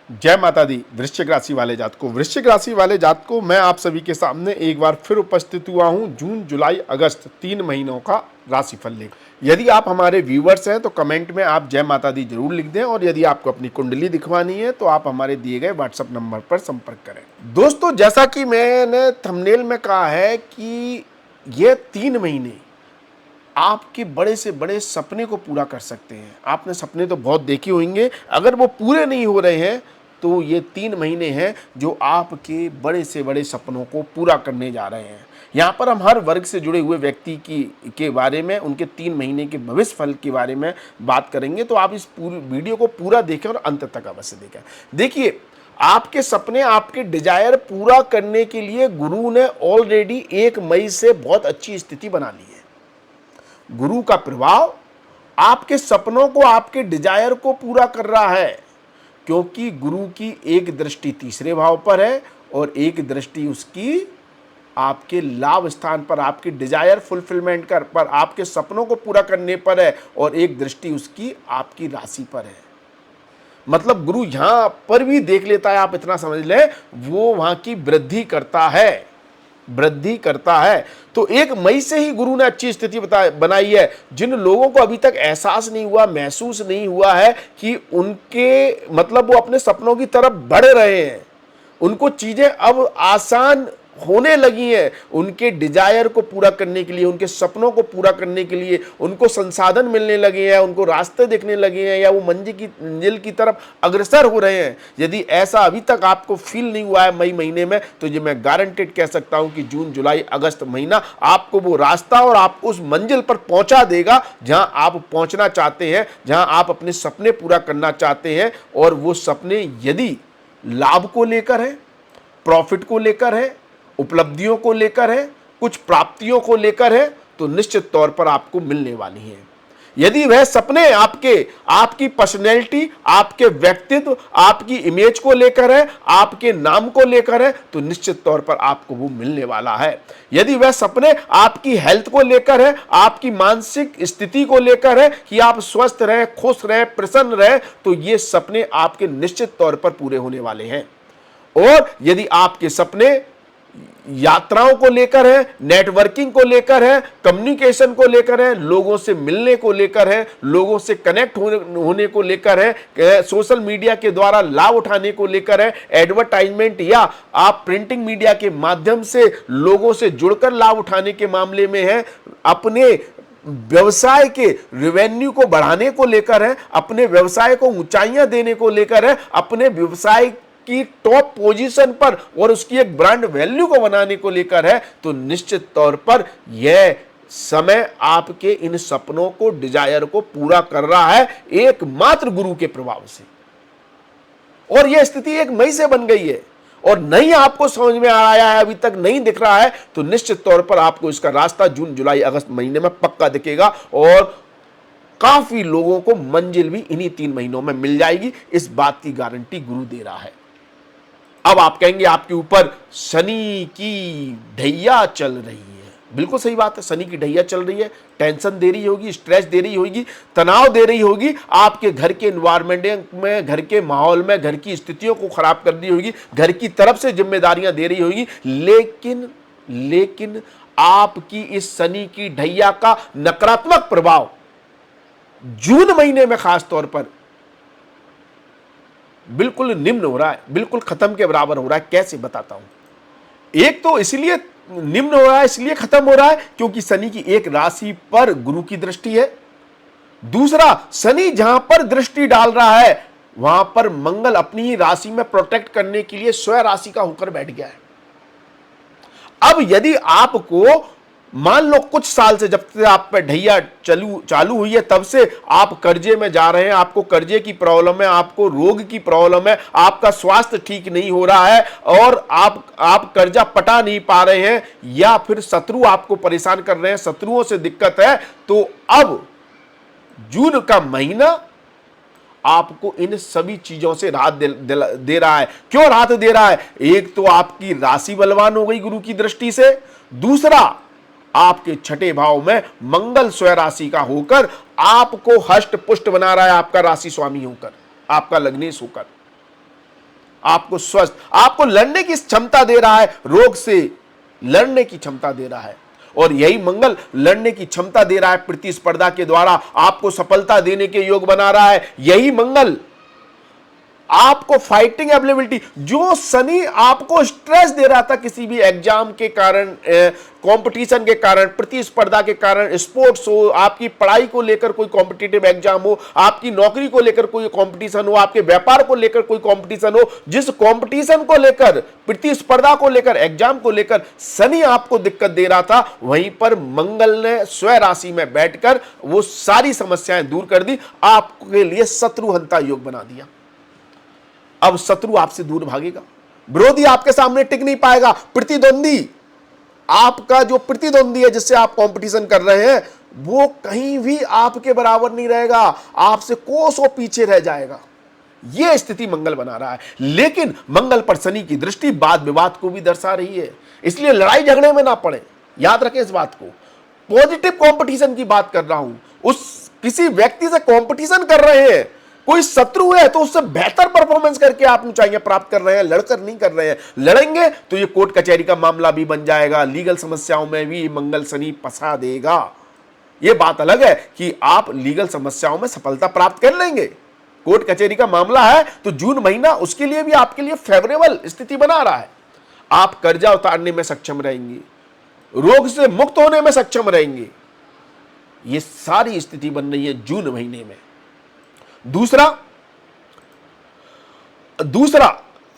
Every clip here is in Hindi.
जय माता दी। वृश्चिक राशि वाले जात को मैं आप सभी के सामने एक बार फिर उपस्थित हुआ हूं जून जुलाई अगस्त 3 महीनों का राशिफल लेकर। यदि आप हमारे व्यूवर्स हैं तो कमेंट में आप जय माता दी जरूर लिख दें, और यदि आपको अपनी कुंडली दिखवानी है तो आप हमारे दिए गए व्हाट्सएप नंबर पर संपर्क करें। दोस्तों, जैसा कि मैंने थंबनेल में कहा है कि ये 3 महीने आपके बड़े से बड़े सपने को पूरा कर सकते हैं। आपने सपने तो बहुत देखे होंगे, अगर वो पूरे नहीं हो रहे हैं तो ये 3 महीने हैं जो आपके बड़े से बड़े सपनों को पूरा करने जा रहे हैं। यहाँ पर हम हर वर्ग से जुड़े हुए व्यक्ति के बारे में, उनके 3 महीने के भविष्य फल के बारे में बात करेंगे, तो आप इस पूरी वीडियो को पूरा देखें और अंत तक अवश्य देखें। देखिए, आपके सपने, आपके डिजायर पूरा करने के लिए गुरु ने ऑलरेडी 1 मई से बहुत अच्छी स्थिति बना ली है। गुरु का प्रभाव आपके सपनों को, आपके डिजायर को पूरा कर रहा है, क्योंकि गुरु की एक दृष्टि तीसरे भाव पर है और एक दृष्टि उसकी आपके लाभ स्थान पर, आपकी डिजायर फुलफिलमेंट पर, आपके सपनों को पूरा करने पर है, और एक दृष्टि उसकी आपकी राशि पर है। मतलब गुरु यहां पर भी देख लेता है, आप इतना समझ लें, वो वहां की वृद्धि करता है। तो 1 मई से ही गुरु ने अच्छी स्थिति बनाई है। जिन लोगों को अभी तक एहसास नहीं हुआ, महसूस नहीं हुआ है कि उनके मतलब वो अपने सपनों की तरफ बढ़ रहे हैं, उनको चीजें अब आसान होने लगी हैं, उनके डिजायर को पूरा करने के लिए, उनके सपनों को पूरा करने के लिए उनको संसाधन मिलने लगे हैं, उनको रास्ते दिखने लगे हैं, या वो मंजिल की तरफ अग्रसर हो रहे हैं। यदि ऐसा अभी तक आपको फील नहीं हुआ है मई महीने में, तो ये मैं गारंटेड कह सकता हूं कि जून जुलाई अगस्त महीना आपको वो रास्ता और आपको उस मंजिल पर पहुंचा देगा जहां आप पहुंचना चाहते हैं, जहां आप अपने सपने पूरा करना चाहते हैं। और वो सपने यदि लाभ को लेकर है, प्रॉफिट को लेकर है, उपलब्धियों को लेकर है, कुछ प्राप्तियों को लेकर है, तो निश्चित तौर पर आपको मिलने वाली हैं। यदि वह सपने आपकी पर्सनैलिटी, आपके व्यक्तित्व, आपकी इमेज को लेकर है, आपके नाम को लेकर है, तो निश्चित तौर पर आपको वो मिलने वाला है। यदि वह सपने आपकी हेल्थ को लेकर है, आपकी मानसिक स्थिति को लेकर है कि आप स्वस्थ रहे, खुश रहे, प्रसन्न रहे, तो ये सपने आपके निश्चित तौर पर पूरे होने वाले हैं। और यदि आपके सपने यात्राओं को लेकर है, नेटवर्किंग को लेकर है, कम्युनिकेशन को लेकर है, लोगों से मिलने को लेकर है, लोगों से कनेक्ट होने को लेकर है, सोशल मीडिया के द्वारा लाभ उठाने को लेकर है, एडवर्टाइजमेंट या आप प्रिंटिंग मीडिया के माध्यम से लोगों से जुड़कर लाभ उठाने के मामले में है, अपने व्यवसाय के रेवेन्यू को बढ़ाने को लेकर है, अपने व्यवसाय को ऊंचाइयां देने को लेकर है, अपने व्यवसाय की टॉप पोजीशन पर और उसकी एक ब्रांड वैल्यू को बनाने को लेकर है, तो निश्चित तौर पर यह समय आपके इन सपनों को, डिजायर को पूरा कर रहा है एकमात्र गुरु के प्रभाव से। और यह स्थिति 1 मई से बन गई है, और नहीं आपको समझ में आया है, अभी तक नहीं दिख रहा है, तो निश्चित तौर पर आपको इसका रास्ता जून जुलाई अगस्त महीने में पक्का दिखेगा, और काफी लोगों को मंजिल भी इन्हीं 3 महीनों में मिल जाएगी। इस बात की गारंटी गुरु दे रहा है। अब आप कहेंगे आपके ऊपर शनि की ढैया चल रही है। बिल्कुल सही बात है, शनि की ढैया चल रही है, टेंशन दे रही होगी, स्ट्रेस दे रही होगी, तनाव दे रही होगी, आपके घर के एनवायरनमेंट में, घर के माहौल में, घर की स्थितियों को खराब कर रही होगी, घर की तरफ से जिम्मेदारियां दे रही होगी। लेकिन आपकी इस शनि की ढैया का नकारात्मक प्रभाव जून महीने में खास तौर पर बिल्कुल निम्न हो रहा है, बिल्कुल खत्म के बराबर हो रहा है। कैसे बताता हूं। एक तो इसलिए निम्न हो रहा है, इसलिए खत्म हो रहा है क्योंकि शनि की एक राशि पर गुरु की दृष्टि है। दूसरा, शनि जहां पर दृष्टि डाल रहा है वहां पर मंगल अपनी ही राशि में प्रोटेक्ट करने के लिए स्वयं राशि का होकर बैठ गया है। अब यदि आपको मान लो कुछ साल से, जब से आप पे ढैया चालू हुई है, तब से आप कर्जे में जा रहे हैं, आपको कर्जे की प्रॉब्लम है, आपको रोग की प्रॉब्लम है, आपका स्वास्थ्य ठीक नहीं हो रहा है, और आप कर्जा पटा नहीं पा रहे हैं, या फिर शत्रु आपको परेशान कर रहे हैं, शत्रुओं से दिक्कत है, तो अब जून का महीना आपको इन सभी चीजों से राहत दे रहा है। क्यों राहत दे रहा है? एक तो आपकी राशि बलवान हो गई गुरु की दृष्टि से, दूसरा आपके 6ठे भाव में मंगल स्वयं राशि का होकर आपको हष्ट पुष्ट बना रहा है, आपका राशि स्वामी होकर, आपका लग्नेश होकर। आपको स्वस्थ, आपको लड़ने की क्षमता दे रहा है, रोग से लड़ने की क्षमता दे रहा है। और यही मंगल लड़ने की क्षमता दे रहा है, प्रतिस्पर्धा के द्वारा आपको सफलता देने के योग बना रहा है। यही मंगल आपको फाइटिंग एबिलिटी, जो शनि आपको स्ट्रेस दे रहा था किसी भी एग्जाम के कारण, कंपटीशन के कारण, प्रतिस्पर्धा के कारण, स्पोर्ट्स हो, आपकी पढ़ाई को लेकर कोई कॉम्पिटिटिव एग्जाम हो, आपकी नौकरी को लेकर कोई कंपटीशन हो, आपके व्यापार को लेकर कोई कंपटीशन हो, जिस कंपटीशन को लेकर, प्रतिस्पर्धा को लेकर, एग्जाम को लेकर शनि आपको दिक्कत दे रहा था, वहीं पर मंगल ने स्वयं राशि में बैठकर वो सारी समस्याएं दूर कर दी, आपके लिए शत्रुहंता योग बना दिया। अब शत्रु आपसे दूर भागेगा, विरोधी आपके सामने टिक नहीं पाएगा, प्रतिद्वंदी, आपका जो प्रतिद्वंदी है जिससे आप कंपटीशन कर रहे हैं, वो कहीं भी आपके बराबर नहीं रहेगा, आपसे कोसों पीछे रह जाएगा। यह स्थिति मंगल बना रहा है। लेकिन मंगल पर शनि की दृष्टि वाद विवाद को भी दर्शा रही है, इसलिए लड़ाई झगड़े में ना पड़े, याद रखें इस बात को। पॉजिटिव कंपटीशन की बात कर रहा हूं, उस किसी व्यक्ति से कंपटीशन कर रहे हैं, कोई शत्रु है तो उससे बेहतर परफॉर्मेंस करके आप ऊंचाइयां प्राप्त कर रहे हैं, लड़कर नहीं कर रहे हैं। लड़ेंगे तो ये कोर्ट कचहरी का मामला भी बन जाएगा, लीगल समस्याओं में भी मंगल शनि फंसा देगा। ये बात अलग है कि आप लीगल समस्याओं में सफलता प्राप्त कर लेंगे, कोर्ट कचहरी का मामला है तो जून महीना उसके लिए भी आपके लिए फेवरेबल स्थिति बना रहा है। आप कर्जा उतारने में सक्षम रहेंगे, रोग से मुक्त होने में सक्षम रहेंगे, ये सारी स्थिति बन रही है जून महीने में। दूसरा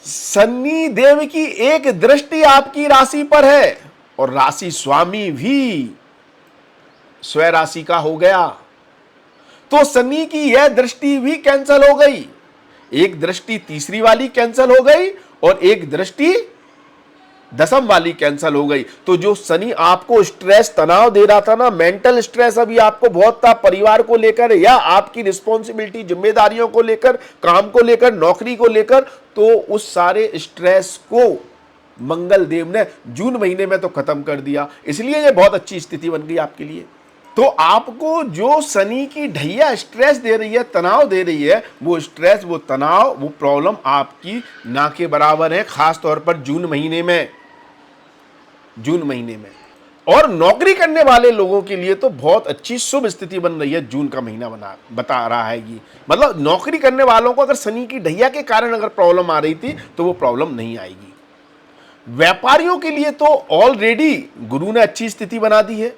शनि देव की एक दृष्टि आपकी राशि पर है और राशि स्वामी भी स्वयं राशि का हो गया, तो शनि की यह दृष्टि भी कैंसिल हो गई। एक दृष्टि तीसरी वाली कैंसिल हो गई और एक दृष्टि दसम वाली कैंसिल हो गई। तो जो शनि आपको स्ट्रेस, तनाव दे रहा था ना, मेंटल स्ट्रेस अभी आपको बहुत था, परिवार को लेकर या आपकी रिस्पॉन्सिबिलिटी, जिम्मेदारियों को लेकर, काम को लेकर, नौकरी को लेकर, तो उस सारे स्ट्रेस को मंगल देव ने जून महीने में तो खत्म कर दिया। इसलिए ये बहुत अच्छी स्थिति बन गई आपके लिए। तो आपको जो शनि की ढैया स्ट्रेस दे रही है, तनाव दे रही है, वो स्ट्रेस, वो तनाव, वो प्रॉब्लम आपकी ना के बराबर है, खास तौर पर जून महीने में। और नौकरी करने वाले लोगों के लिए तो बहुत अच्छी शुभ स्थिति बन रही है, जून का महीना बता रहा है ये। मतलब नौकरी करने वालों को अगर शनि की ढैया के कारण अगर प्रॉब्लम आ रही थी तो वो प्रॉब्लम नहीं आएगी। व्यापारियों के लिए तो ऑलरेडी गुरु ने अच्छी स्थिति बना दी है,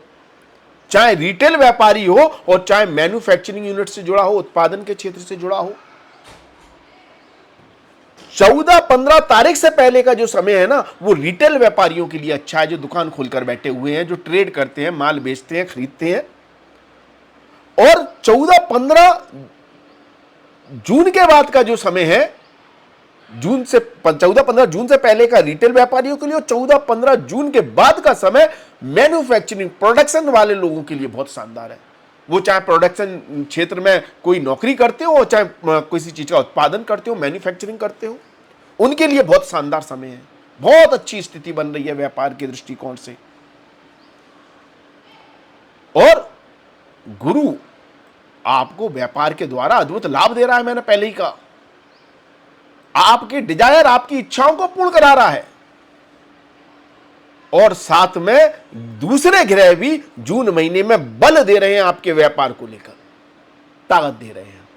चाहे रिटेल व्यापारी हो और चाहे मैन्युफैक्चरिंग यूनिट से जुड़ा हो, उत्पादन के क्षेत्र से जुड़ा हो। 14-15 तारीख से पहले का जो समय है ना, वो रिटेल व्यापारियों के लिए अच्छा है, जो दुकान खोलकर बैठे हुए हैं, जो ट्रेड करते हैं, माल बेचते हैं, खरीदते हैं। और 14-15 जून के बाद का जो समय है, 14-15 जून से पहले का रिटेल व्यापारियों के लिए, और 14-15 जून के बाद का समय मैन्युफैक्चरिंग, प्रोडक्शन वाले लोगों के लिए बहुत शानदार है। वो चाहे प्रोडक्शन क्षेत्र में कोई नौकरी करते हो, चाहे किसी चीज का उत्पादन करते हो, मैन्युफैक्चरिंग करते हो, उनके लिए बहुत शानदार समय है। बहुत अच्छी स्थिति बन रही है व्यापार के दृष्टिकोण से। और गुरु आपको व्यापार के द्वारा अद्भुत लाभ दे रहा है, मैंने पहले ही कहा। आपकी डिजायर, आपकी इच्छाओं को पूर्ण करा रहा है। और साथ में दूसरे ग्रह भी जून महीने में बल दे रहे हैं, आपके व्यापार को लेकर ताकत दे रहे हैं।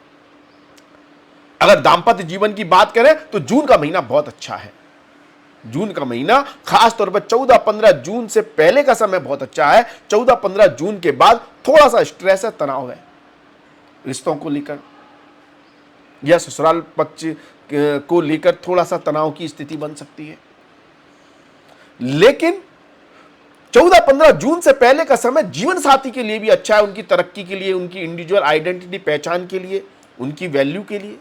अगर दांपत्य जीवन की बात करें तो जून का महीना बहुत अच्छा है। जून का महीना खास तौर पर 14-15 जून से पहले का समय बहुत अच्छा है। 14-15 जून के बाद थोड़ा सा स्ट्रेस है, तनाव है रिश्तों को लेकर, या ससुराल पक्ष को लेकर थोड़ा सा तनाव की स्थिति बन सकती है। लेकिन 14-15 जून से पहले का समय जीवन साथी के लिए भी अच्छा है, उनकी तरक्की के लिए, उनकी इंडिविजुअल आइडेंटिटी, पहचान के लिए, उनकी वैल्यू के लिए,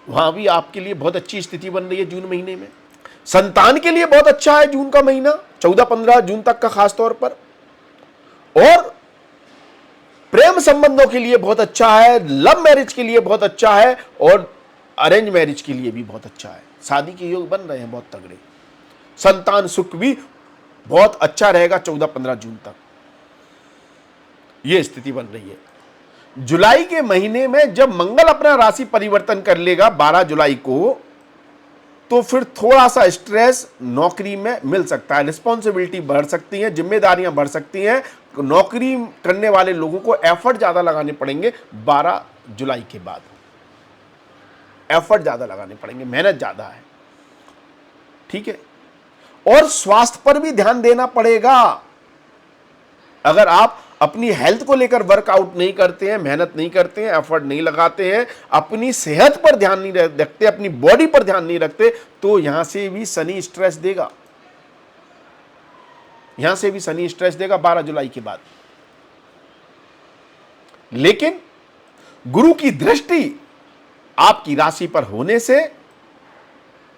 वहां भी आपके लिए बहुत अच्छी स्थिति बन रही है जून महीने में। संतान के लिए बहुत अच्छा है जून का महीना, 14-15 जून तक का खास तौर पर। और प्रेम संबंधों के लिए बहुत अच्छा है, लव मैरिज के लिए बहुत अच्छा है, और अरेंज मैरिज के लिए भी बहुत अच्छा है। शादी के योग बन रहे हैं बहुत तगड़े। संतान सुख भी बहुत अच्छा रहेगा 14-15 जून तक, यह स्थिति बन रही है। जुलाई के महीने में जब मंगल अपना राशि परिवर्तन कर लेगा 12 जुलाई को, तो फिर थोड़ा सा स्ट्रेस नौकरी में मिल सकता है, रिस्पॉन्सिबिलिटी बढ़ सकती है, जिम्मेदारियां बढ़ सकती हैं। नौकरी करने वाले लोगों को एफर्ट ज्यादा लगाने पड़ेंगे 12 जुलाई के बाद, एफर्ट ज्यादा लगाने पड़ेंगे, मेहनत ज्यादा है, ठीक है। और स्वास्थ्य पर भी ध्यान देना पड़ेगा। अगर आप अपनी हेल्थ को लेकर वर्कआउट नहीं करते हैं, मेहनत नहीं करते हैं, एफर्ट नहीं लगाते हैं, अपनी सेहत पर ध्यान नहीं रखते, अपनी बॉडी पर ध्यान नहीं रखते, तो यहां से भी शनि स्ट्रेस देगा, यहां से भी शनि स्ट्रेस देगा 12 जुलाई के बाद। लेकिन गुरु की दृष्टि आपकी राशि पर होने से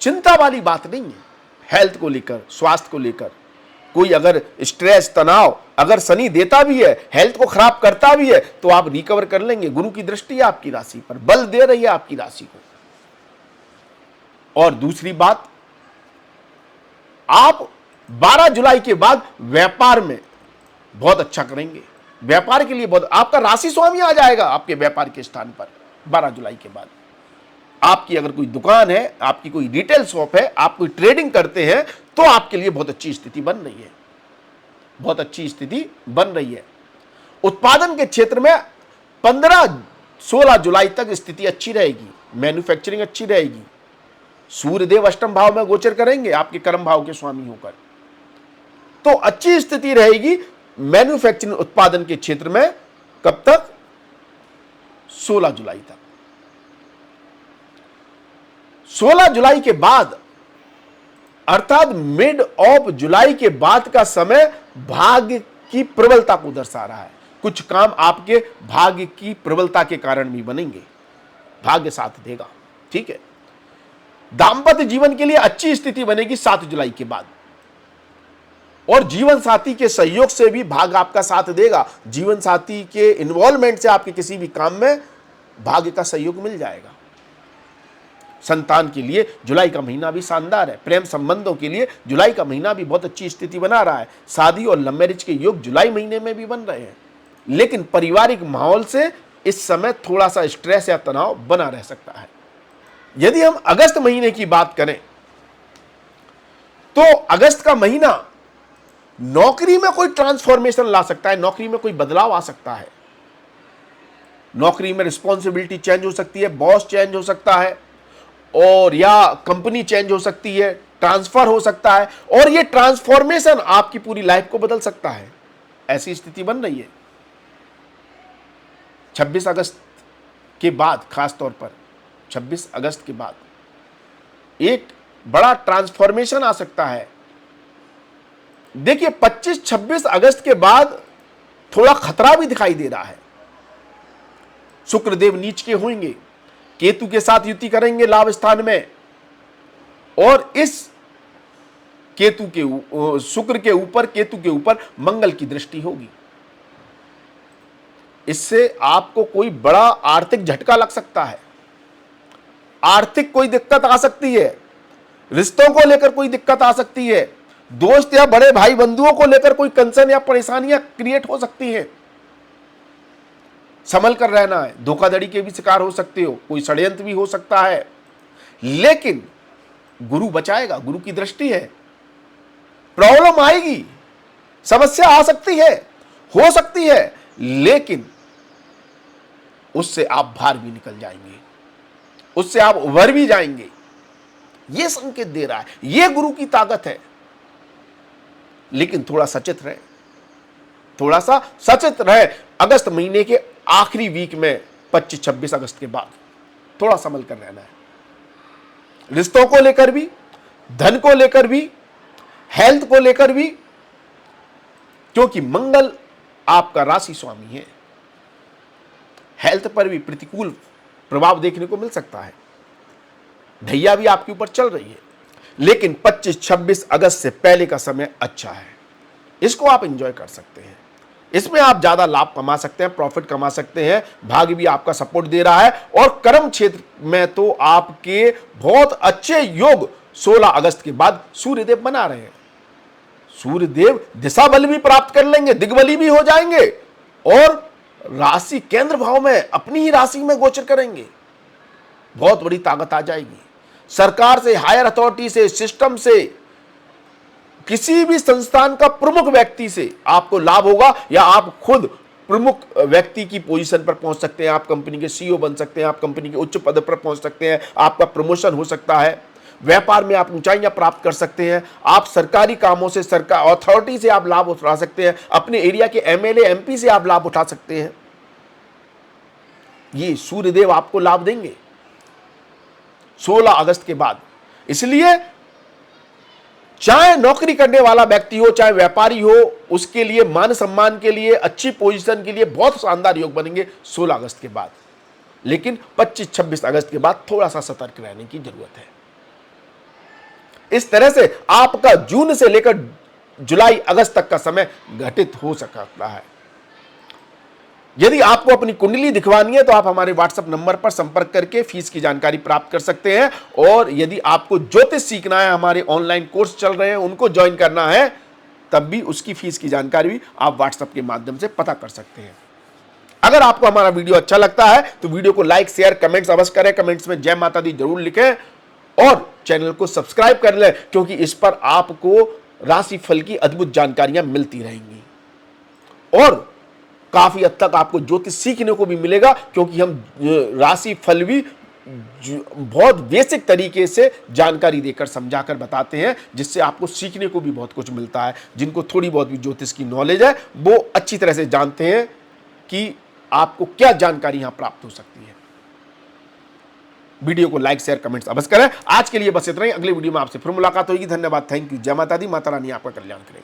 चिंता वाली बात नहीं है। हेल्थ को लेकर, स्वास्थ्य को लेकर कोई अगर स्ट्रेस, तनाव अगर शनि देता भी है, हेल्थ को खराब करता भी है, तो आप रिकवर कर लेंगे। गुरु की दृष्टि है आपकी राशि पर, बल दे रही है आपकी राशि को। और दूसरी बात, आप 12 जुलाई के बाद व्यापार में बहुत अच्छा करेंगे। व्यापार के लिए बहुत, आपका राशि स्वामी आ जाएगा आपके व्यापार के स्थान पर 12 जुलाई के बाद। आपकी अगर कोई दुकान है, आपकी कोई रिटेल शॉप है, आप कोई ट्रेडिंग करते हैं, तो आपके लिए बहुत अच्छी स्थिति बन रही है, बहुत अच्छी स्थिति बन रही है। उत्पादन के क्षेत्र में 15-16 जुलाई तक स्थिति अच्छी रहेगी, मैन्युफैक्चरिंग अच्छी रहेगी। सूर्यदेव अष्टम भाव में गोचर करेंगे आपके कर्म भाव के स्वामी होकर, तो अच्छी स्थिति रहेगी मैन्युफैक्चरिंग, उत्पादन के क्षेत्र में। कब तक? 16 जुलाई तक। 16 जुलाई के बाद अर्थात मिड ऑफ जुलाई के बाद का समय भाग्य की प्रबलता को दर्शा रहा है। कुछ काम आपके भाग्य की प्रबलता के कारण भी बनेंगे, भाग्य साथ देगा, ठीक है। दाम्पत्य जीवन के लिए अच्छी स्थिति बनेगी 7 जुलाई के बाद, और जीवन साथी के सहयोग से भी भाग्य आपका साथ देगा। जीवन साथी के इन्वॉल्वमेंट से आपके किसी भी काम में भाग्य का सहयोग मिल जाएगा। संतान के लिए जुलाई का महीना भी शानदार है। प्रेम संबंधों के लिए जुलाई का महीना भी बहुत अच्छी स्थिति बना रहा है। शादी और लव मैरिज के योग जुलाई महीने में भी बन रहे हैं, लेकिन पारिवारिक माहौल से इस समय थोड़ा सा स्ट्रेस या तनाव बना रह सकता है। यदि हम अगस्त महीने की बात करें, तो अगस्त का महीना नौकरी में कोई ट्रांसफॉर्मेशन ला सकता है, नौकरी में कोई बदलाव आ सकता है, नौकरी में रिस्पॉन्सिबिलिटी चेंज हो सकती है, बॉस चेंज हो सकता है, और या कंपनी चेंज हो सकती है, ट्रांसफर हो सकता है, और ये ट्रांसफॉर्मेशन आपकी पूरी लाइफ को बदल सकता है। ऐसी स्थिति बन रही है 26 अगस्त के बाद, खास तौर पर 26 अगस्त के बाद एक बड़ा ट्रांसफॉर्मेशन आ सकता है। देखिए 25-26 अगस्त के बाद थोड़ा खतरा भी दिखाई दे रहा है। शुक्रदेव नीच के होंगे, केतु के साथ युति करेंगे लाभ स्थान में, और इस केतु के शुक्र के ऊपर, केतु के ऊपर मंगल की दृष्टि होगी। इससे आपको कोई बड़ा आर्थिक झटका लग सकता है, आर्थिक कोई दिक्कत आ सकती है, रिश्तों को लेकर कोई दिक्कत आ सकती है, दोस्त या बड़े भाई बंधुओं को लेकर कोई कंसर्न या परेशानियां क्रिएट हो सकती हैं। संभल कर रहना है, धोखाधड़ी के भी शिकार हो सकते हो, कोई षड्यंत्र भी हो सकता है, लेकिन गुरु बचाएगा, गुरु की दृष्टि है। प्रॉब्लम आएगी, समस्या आ सकती है, हो सकती है, लेकिन उससे आप बाहर भी निकल जाएंगे, उससे आप उभर भी जाएंगे। यह संकेत दे रहा है, यह गुरु की ताकत है। लेकिन थोड़ा सचेत रहे, थोड़ा सा सचेत रहे। अगस्त महीने के आखिरी वीक में 25-26 अगस्त के बाद थोड़ा संभल कर रहना है, रिश्तों को लेकर भी, धन को लेकर भी, हेल्थ को लेकर भी, क्योंकि मंगल आपका राशि स्वामी है। हेल्थ पर भी प्रतिकूल प्रभाव देखने को मिल सकता है, ढैया भी आपके ऊपर चल रही है, लेकिन 25-26 अगस्त से पहले का समय अच्छा है, इसको आप एंजॉय कर सकते हैं। इसमें आप ज्यादा लाभ कमा सकते हैं, प्रॉफिट कमा सकते हैं, भाग्य भी आपका सपोर्ट दे रहा है, और कर्म क्षेत्र में तो आपके बहुत अच्छे योग 16 अगस्त के बाद सूर्यदेव बना रहे हैं। सूर्यदेव दिशा बल भी प्राप्त कर लेंगे, दिग्बली भी हो जाएंगे, और राशि केंद्र भाव में अपनी ही राशि में गोचर करेंगे। बहुत बड़ी ताकत आ जाएगी। सरकार से, हायर अथॉरिटी से, सिस्टम से, किसी भी संस्थान का प्रमुख व्यक्ति से आपको लाभ होगा, या आप खुद प्रमुख व्यक्ति की पोजीशन पर पहुंच सकते हैं। आप कंपनी के सीईओ बन सकते हैं, आप कंपनी के उच्च पद पर पहुंच सकते हैं, आपका प्रमोशन हो सकता है, व्यापार में आप ऊंचाइयां प्राप्त कर सकते हैं, आप सरकारी कामों से, सरकार अथॉरिटी से आप लाभ उठा सकते हैं, अपने एरिया के एमएलए एमपी से आप लाभ उठा सकते हैं। ये सूर्यदेव आपको लाभ देंगे 16 अगस्त के बाद। इसलिए चाहे नौकरी करने वाला व्यक्ति हो, चाहे व्यापारी हो, उसके लिए मान सम्मान के लिए, अच्छी पोजीशन के लिए बहुत शानदार योग बनेंगे 16 अगस्त के बाद। लेकिन 25-26 अगस्त के बाद थोड़ा सा सतर्क रहने की जरूरत है। इस तरह से आपका जून से लेकर जुलाई अगस्त तक का समय घटित हो सकता है। यदि आपको अपनी कुंडली दिखवानी है तो आप हमारे व्हाट्सएप नंबर पर संपर्क करके फीस की जानकारी प्राप्त कर सकते हैं। और यदि आपको ज्योतिष सीखना है, हमारे ऑनलाइन कोर्स चल रहे हैं, उनको ज्वाइन करना है, तब भी उसकी फीस की जानकारी भी आप व्हाट्सएप के माध्यम से पता कर सकते हैं। अगर आपको हमारा वीडियो अच्छा लगता है तो वीडियो को लाइक, शेयर, कमेंट्स अवश्य करें। कमेंट्स में जय माता दी जरूर लिखें और चैनल को सब्सक्राइब कर लें, क्योंकि इस पर आपको राशिफल की अद्भुत जानकारियां मिलती रहेंगी और काफी हद तक आपको ज्योतिष सीखने को भी मिलेगा, क्योंकि हम राशिफल भी बहुत बेसिक तरीके से जानकारी देकर, समझाकर बताते हैं, जिससे आपको सीखने को भी बहुत कुछ मिलता है। जिनको थोड़ी बहुत भी ज्योतिष की नॉलेज है वो अच्छी तरह से जानते हैं कि आपको क्या जानकारी यहां प्राप्त हो सकती है। वीडियो को लाइक, शेयर, कमेंट्स अवश्य करें। आज के लिए बस इतना ही। अगले वीडियो में आपसे फिर मुलाकात होगी। धन्यवाद, थैंक यू। जय माता दी। माता रानी आपका कल्याण करें।